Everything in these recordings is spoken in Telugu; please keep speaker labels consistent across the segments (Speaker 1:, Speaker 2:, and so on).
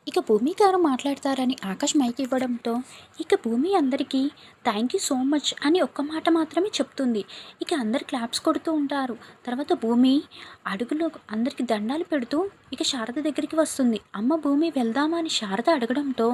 Speaker 1: ఇక భూమి గారు మాట్లాడతారని ఆకాష్ మైక్ ఇవ్వడంతో ఇక భూమి అందరికీ థ్యాంక్ యూ సో మచ్ అని ఒక్క మాట మాత్రమే చెప్తుంది. ఇక అందరు క్లాప్స్ కొడుతూ ఉంటారు. తర్వాత భూమి అడుగులో అందరికి దండాలు పెడుతూ ఇక శారద దగ్గరికి వస్తుంది. అమ్మ భూమి వెళ్దామా అని శారద అడగడంతో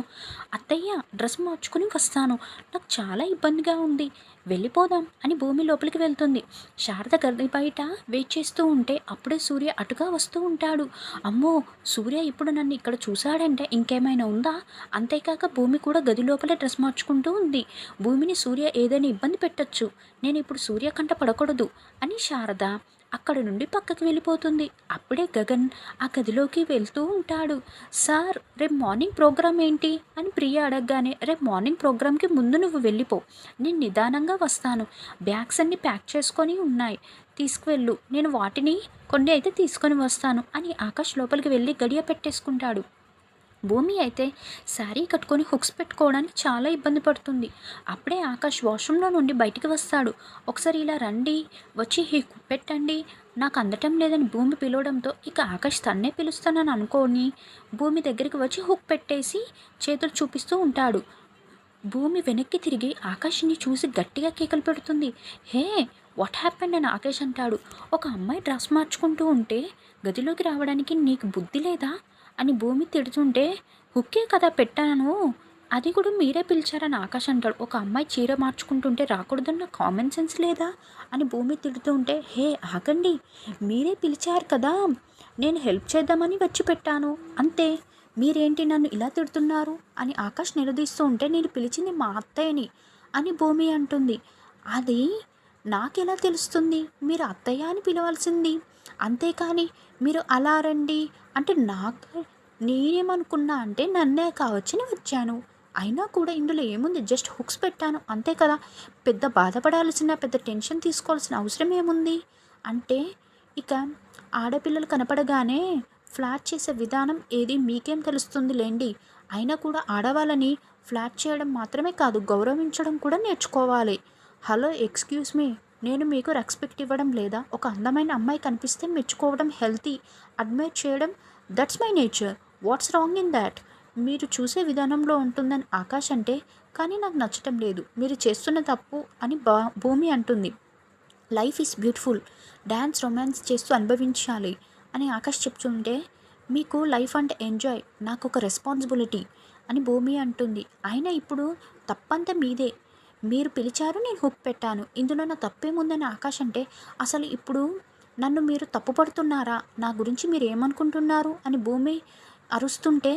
Speaker 1: అత్తయ్య డ్రెస్ మార్చుకుని వస్తాను, నాకు చాలా ఇబ్బందిగా ఉంది, వెళ్ళిపోదాం అని భూమి లోపలికి వెళ్తుంది. శారద గది బయట వెయిట్ చేస్తూ ఉంటే అప్పుడే సూర్య అటుగా వస్తూ ఉంటాడు. అమ్మో, సూర్య ఇప్పుడు నన్ను ఇక్కడ చూశాడంటే ఇంకేమైనా ఉందా? అంతేకాక భూమి కూడా గది లోపలే డ్రెస్ మార్చుకుంటూ ఉంది. భూమిని సూర్య ఏదైనా ఇబ్బంది పెట్టొచ్చు, నేను ఇప్పుడు సూర్య కంట పడకూడదు అని శారద అక్కడ నుండి పక్కకి వెళ్ళిపోతుంది. అప్పుడే గగన్ ఆ గదిలోకి వెళ్తూ ఉంటాడు. సార్, రేపు మార్నింగ్ ప్రోగ్రామ్ ఏంటి అని ప్రియ అడగగానే, రేపు మార్నింగ్ ప్రోగ్రామ్కి ముందు నువ్వు వెళ్ళిపో, నేను నిదానంగా వస్తాను, బ్యాగ్స్ అన్నీ ప్యాక్ చేసుకొని ఉన్నాయి, తీసుకువెళ్ళు, నేను వాటిని కొన్ని అయితే తీసుకొని వస్తాను అని ఆకాష్ లోపలికి వెళ్ళి గడియ పెట్టేసుకుంటాడు. భూమి అయితే శారీ కట్టుకొని హుక్స్ పెట్టుకోవడానికి చాలా ఇబ్బంది పడుతుంది. అప్పుడే ఆకాష్ వాష్రూమ్లో నుండి బయటికి వస్తాడు. ఒకసారి ఇలా రండి, వచ్చి హుక్ పెట్టండి, నాకు అందటం లేదని భూమి పిలవడంతో ఇక ఆకాష్ తన్నే పిలుస్తానని అనుకోని భూమి దగ్గరికి వచ్చి హుక్ పెట్టేసి చేతులు చూపిస్తూ ఉంటాడు. భూమి వెనక్కి తిరిగి ఆకాష్ని చూసి గట్టిగా కేకలు పెడుతుంది. హే, వాట్ హ్యాపెండ్ అని ఆకాష్ అంటాడు. ఒక అమ్మాయి డ్రెస్ మార్చుకుంటూ ఉంటే గదిలోకి రావడానికి నీకు బుద్ధి లేదా అని భూమి తిడుతుంటే, హుక్కే కదా పెట్టాను, అది కూడా మీరే పిలిచారని ఆకాష్ అంటాడు. ఒక అమ్మాయి చీర మార్చుకుంటుంటే రాకూడదన్న కామన్ సెన్స్ లేదా అని భూమి తిడుతూ ఉంటే, హే ఆగండి, మీరే పిలిచారు కదా, నేను హెల్ప్ చేద్దామని వచ్చి పెట్టాను అంతే, మీరేంటి నన్ను ఇలా తిడుతున్నారు అని ఆకాష్ నిలదీస్తూ ఉంటే, నేను పిలిచింది మా అత్తయ్యని అని భూమి అంటుంది. అది నాకెలా తెలుస్తుంది, మీరు అత్తయ్య అని పిలవాల్సింది, అంతేకాని మీరు అలా రండి అంటే నేనేమనుకున్నా అంటే నన్నే కావచ్చని వచ్చాను, అయినా కూడా ఇందులో ఏముంది, జస్ట్ హుక్స్ పెట్టాను అంతే కదా, పెద్ద బాధపడాల్సిన పెద్ద టెన్షన్ తీసుకోవాల్సిన అవసరం ఏముంది అంటే, ఇక ఆడపిల్లలు కనపడగానే ఫ్లాట్ చేసే విధానం ఏది మీకేం తెలుస్తుంది లేండి, అయినా కూడా ఆడవాళ్ళని ఫ్లాట్ చేయడం మాత్రమే కాదు, గౌరవించడం కూడా నేర్చుకోవాలి. హలో, ఎక్స్క్యూజ్ మీ, నేను మీకు రెస్పెక్ట్ ఇవ్వడం లేదా? ఒక అందమైన అమ్మాయి కనిపిస్తే మెచ్చుకోవడం హెల్తీ, అడ్మైర్ చేయడం that's my nature, what's wrong in that? మీరు చూసే విధానంలో ఉంటుందని ఆకాష్ అంటే, కానీ నాకు నచ్చటం లేదు, మీరు చేస్తున్న తప్పు అని భూమి అంటుంది. Life is beautiful, dance romance చేస్తూ అనుభవించాలి అని ఆకాష్ చెప్తుంటే, మీకు లైఫ్ అంటే ఎంజాయ్, నాకు ఒక రెస్పాన్సిబిలిటీ అని భూమి అంటుంది. అయినా ఇప్పుడు తప్పంతా మీదే, మీరు పిలిచారు, నేను హుక్ పెట్టాను, ఇందులో నా తప్పేముందని ఆకాష్ అంటే, అసలు ఇప్పుడు నన్ను మీరు తప్పుపడుతున్నారా, నా గురించి మీరు ఏమనుకుంటున్నారు అని భూమి అరుస్తుంటే